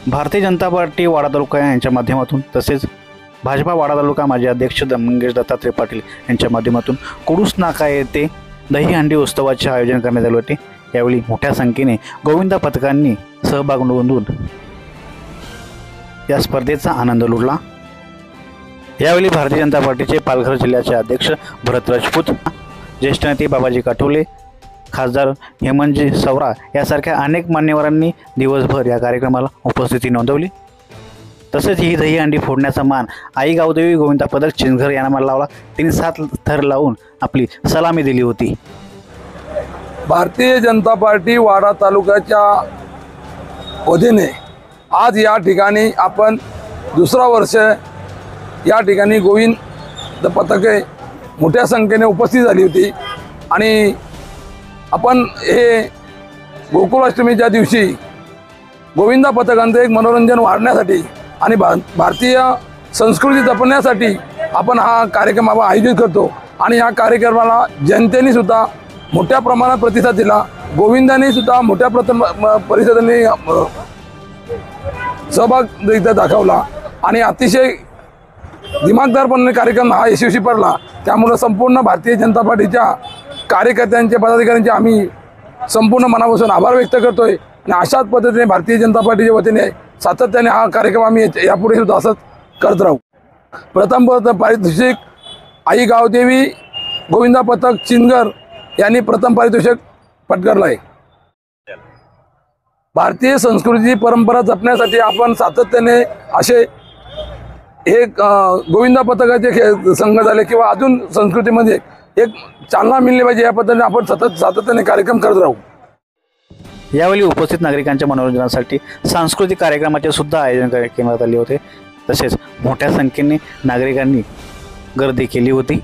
Bharatiya Janata party वाडा तालुका यांच्या माध्यमातून तसेच भाजपा वाडा तालुका माजी अध्यक्ष मंगेश दत्तात्रय पाटील यांच्या माध्यमातून कुडूस नाका येथे दहीहंडी उत्सवाचे आयोजन करण्यात आले होते। यावेळी मोठ्या संख्येने गोविंदा पथकांनी सहभाग नोंदवून या स्पर्धेचा आनंद लुटला। यावेळी भारतीय जनता पार्टीचे पालघर जिल्ह्याचे अध्यक्ष भरत राजपूत, ज्येष्ठ नेते बाबाजी काटोले, खासदार हेमंतजी सवरा यासारख्या अनेक मान्यवरांनी दिवसभर या कार्यक्रमाला उपस्थिती नोंदवली। तसेच ही दहीहंडी फोडण्याचा मान आई गावदेवी गोविंदा पदक चिंचघर यांना मान लावला। त्यांनी 7 थर लावून आपली सलामी दिली होती। भारतीय जनता पार्टी वाडा तालुक्याच्या वतीने आज या ठिकाणी आपण दुसरा वर्ष या ठिकाणी गोविंद पथके मोठ्या संख्येने उपस्थित झाली होती आणि आपण हे गोकुळाष्टमीच्या दिवशी गोविंदा पथकांचे एक मनोरंजन वाढण्यासाठी आणि भारतीय संस्कृती जपण्यासाठी आपण हा कार्यक्रम आयोजित करतो आणि या कार्यक्रमाला जनतेने सुद्धा मोठ्या प्रमाणात प्रतिसाद दिला। गोविंदांनी सुद्धा मोठ्या परिषदेने सहभाग इथे दाखवला आणि अतिशय दिमागदारपणे कार्यक्रम हा यशस्वी पडला। त्यामुळे संपूर्ण भारतीय जनता पार्टीच्या कार्यकर्त्यांचे पदाधिकाऱ्यांचे आम्ही संपूर्ण मनापासून आभार व्यक्त करतोय आणि अशाच पद्धतीने भारतीय जनता पार्टीच्या वतीने सातत्याने हा कार्यक्रम आम्ही यापुढे सुद्धा असंच करत राहू। प्रथम पारितोषिक आई गावदेवी गोविंदा पथक चिंचघर यांनी प्रथम पारितोषिक पटकावलं आहे। भारतीय संस्कृती परंपरा जपण्यासाठी आपण सातत्याने असे एक गोविंदा पथकाचे संघ झाले किंवा अजून संस्कृतीमध्ये एक चालना मिळली पाहिजे या पद्धतीने आपण सातत्याने कार्यक्रम करत राहू। यावेळी उपस्थित नागरिकांच्या मनोरंजनासाठी सांस्कृतिक कार्यक्रमाचे सुद्धा आयोजन करण्यात आले होते। तसेच मोठ्या संख्येने नागरिकांनी गर्दी केली होती।